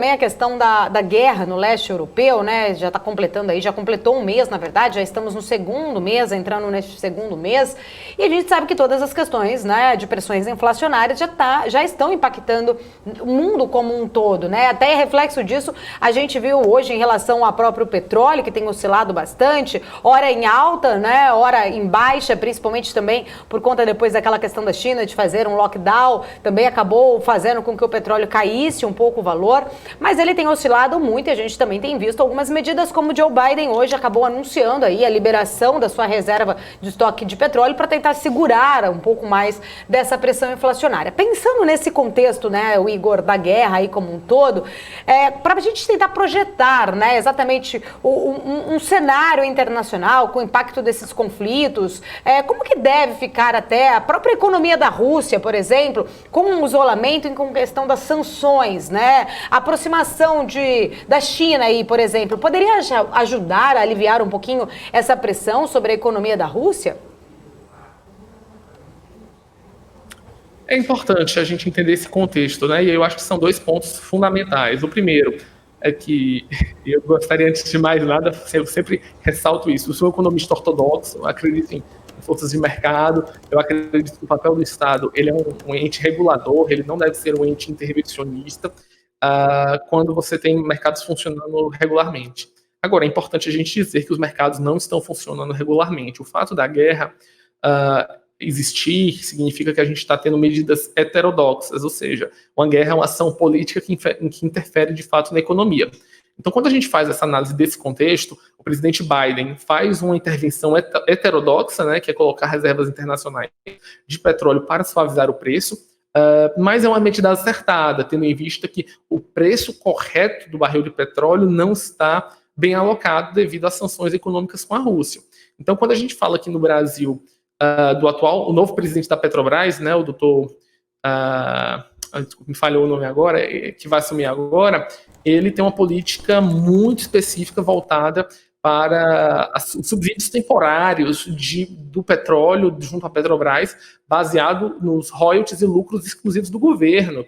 também a questão da guerra no leste europeu, né? Já está completando aí, já completou um mês, na verdade, já estamos no segundo mês, entrando neste segundo mês, e a gente sabe que todas as questões, né, de pressões inflacionárias já estão impactando o mundo como um todo, né? Até reflexo disso a gente viu hoje em relação ao próprio petróleo, que tem oscilado bastante, ora em alta, né? Ora em baixa, principalmente também por conta depois daquela questão da China de fazer um lockdown, também acabou fazendo com que o petróleo caísse um pouco o valor. Mas ele tem oscilado muito e a gente também tem visto algumas medidas, como o Joe Biden hoje acabou anunciando aí a liberação da sua reserva de estoque de petróleo para tentar segurar um pouco mais dessa pressão inflacionária. Pensando nesse contexto, né, o Igor, da guerra aí como um todo, para a gente tentar projetar, né, exatamente um cenário internacional com o impacto desses conflitos, como que deve ficar até a própria economia da Rússia, por exemplo, com o isolamento e com questão das sanções, né? A aproximação da China aí, por exemplo, poderia ajudar a aliviar um pouquinho essa pressão sobre a economia da Rússia? É importante a gente entender esse contexto, né? E eu acho que são dois pontos fundamentais. O primeiro é que eu gostaria, antes de mais nada, eu sempre ressalto isso. Eu sou um economista ortodoxo, eu acredito em forças de mercado, eu acredito que o papel do Estado ele é um ente regulador, ele não deve ser um ente intervencionista quando você tem mercados funcionando regularmente. Agora, é importante a gente dizer que os mercados não estão funcionando regularmente. O fato da guerra existir significa que a gente está tendo medidas heterodoxas, ou seja, uma guerra é uma ação política que interfere de fato na economia. Então, quando a gente faz essa análise desse contexto, o presidente Biden faz uma intervenção heterodoxa, né, que é colocar reservas internacionais de petróleo para suavizar o preço, mas é uma medida acertada, tendo em vista que o preço correto do barril de petróleo não está bem alocado devido às sanções econômicas com a Rússia. Então, quando a gente fala aqui no Brasil o novo presidente da Petrobras, né, o doutor, me falhou o nome agora, que vai assumir agora, ele tem uma política muito específica voltada para os subsídios temporários do petróleo junto à Petrobras, baseado nos royalties e lucros exclusivos do governo,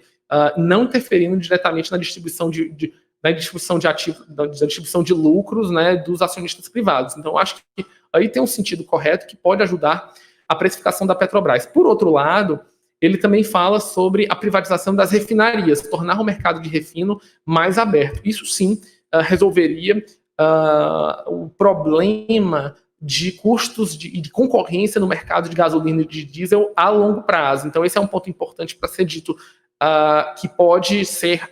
não interferindo diretamente na distribuição de ativos, da distribuição de lucros, né, dos acionistas privados. Então, acho que aí tem um sentido correto que pode ajudar a precificação da Petrobras. Por outro lado, ele também fala sobre a privatização das refinarias, tornar o mercado de refino mais aberto. Isso sim resolveria o problema de custos e de concorrência no mercado de gasolina e de diesel a longo prazo. Então, esse é um ponto importante para ser dito, que pode ser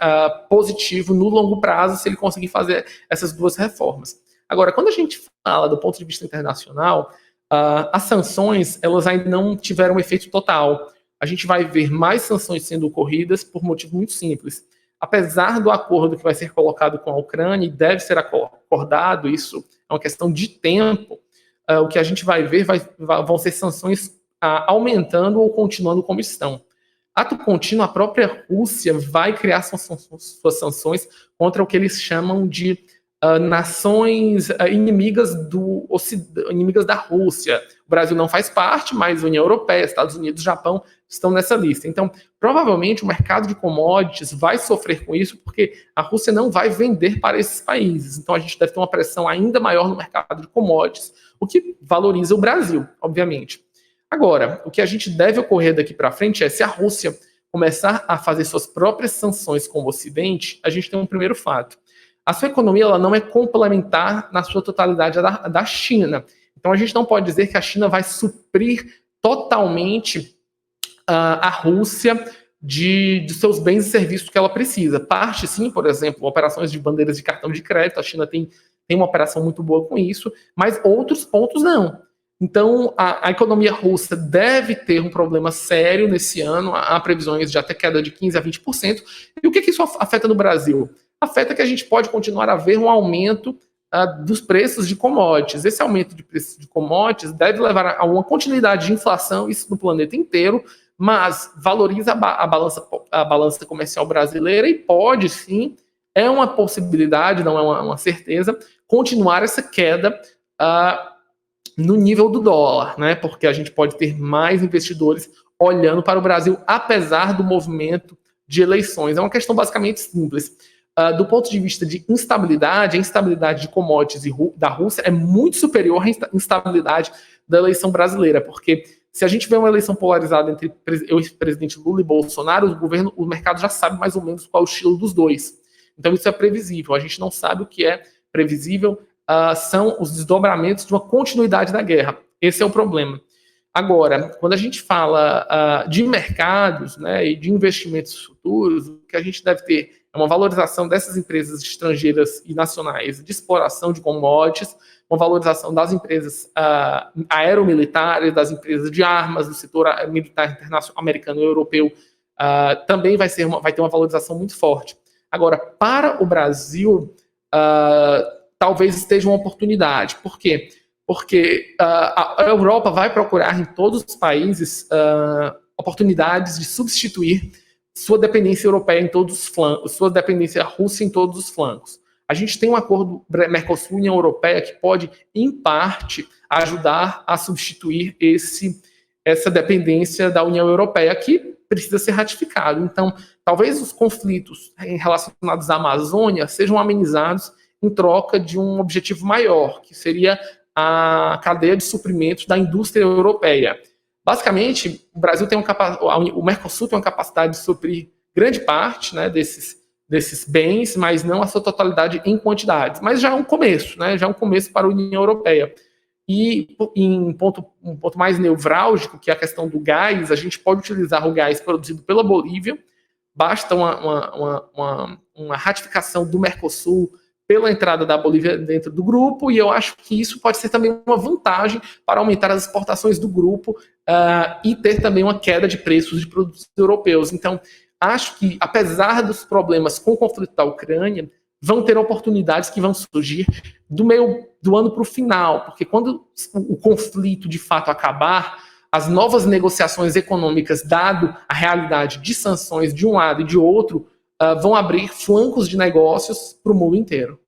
positivo no longo prazo se ele conseguir fazer essas duas reformas. Agora, quando a gente fala do ponto de vista internacional, as sanções elas ainda não tiveram um efeito total. A gente vai ver mais sanções sendo ocorridas por motivo muito simples. Apesar do acordo que vai ser colocado com a Ucrânia e deve ser acordado, isso é uma questão de tempo, o que a gente vai ver vão ser sanções aumentando ou continuando como estão. Ato contínuo, a própria Rússia vai criar suas sanções contra o que eles chamam de nações inimigas da Rússia. O Brasil não faz parte, mas a União Europeia, Estados Unidos, Japão estão nessa lista. Então, provavelmente o mercado de commodities vai sofrer com isso, porque a Rússia não vai vender para esses países. Então, a gente deve ter uma pressão ainda maior no mercado de commodities, o que valoriza o Brasil, obviamente. Agora, o que a gente deve ocorrer daqui para frente é, se a Rússia começar a fazer suas próprias sanções com o Ocidente, a gente tem um primeiro fato. A sua economia ela não é complementar na sua totalidade da China. Então, a gente não pode dizer que a China vai suprir totalmente a Rússia de seus bens e serviços que ela precisa. Parte, sim, por exemplo, operações de bandeiras de cartão de crédito, a China tem uma operação muito boa com isso, mas outros pontos não. Então, a economia russa deve ter um problema sério nesse ano, há previsões de até queda de 15% a 20%. E o que isso afeta no Brasil? Afeta que a gente pode continuar a ver um aumento dos preços de commodities. Esse aumento de preços de commodities deve levar a uma continuidade de inflação, isso no planeta inteiro, mas valoriza a balança comercial brasileira e pode sim, é uma possibilidade, não é uma certeza, continuar essa queda no nível do dólar, né? Porque a gente pode ter mais investidores olhando para o Brasil, apesar do movimento de eleições. É uma questão basicamente simples. do ponto de vista de instabilidade, a instabilidade de commodities da Rússia é muito superior à instabilidade da eleição brasileira, porque se a gente vê uma eleição polarizada entre o presidente Lula e Bolsonaro, o mercado já sabe mais ou menos qual é o estilo dos dois. Então isso é previsível. A gente não sabe o que é previsível, são os desdobramentos de uma continuidade da guerra. Esse é o problema. Agora, quando a gente fala de mercados, né, e de investimentos futuros, o que a gente deve ter é uma valorização dessas empresas estrangeiras e nacionais de exploração de commodities, uma valorização das empresas aeromilitares, das empresas de armas, do setor militar internacional americano e europeu, também vai ter uma valorização muito forte. Agora, para o Brasil, talvez esteja uma oportunidade. Por quê? Porque a Europa vai procurar em todos os países oportunidades de substituir sua dependência europeia em todos os flancos, sua dependência russa em todos os flancos. A gente tem um acordo Mercosul-União Europeia que pode, em parte, ajudar a substituir essa dependência da União Europeia, que precisa ser ratificado. Então, talvez os conflitos relacionados à Amazônia sejam amenizados em troca de um objetivo maior, que seria a cadeia de suprimentos da indústria europeia. Basicamente, o Brasil tem o Mercosul tem uma capacidade de suprir grande parte, né, desses bens, mas não a sua totalidade em quantidades. Mas já é um começo, né? Já é um começo para a União Europeia. E um ponto mais nevrálgico, que é a questão do gás, a gente pode utilizar o gás produzido pela Bolívia, basta uma ratificação do Mercosul pela entrada da Bolívia dentro do grupo, e eu acho que isso pode ser também uma vantagem para aumentar as exportações do grupo e ter também uma queda de preços de produtos europeus. Então, acho que, apesar dos problemas com o conflito da Ucrânia, vão ter oportunidades que vão surgir do meio do ano para o final, porque quando o conflito de fato acabar, as novas negociações econômicas, dado a realidade de sanções de um lado e de outro, vão abrir flancos de negócios para o mundo inteiro.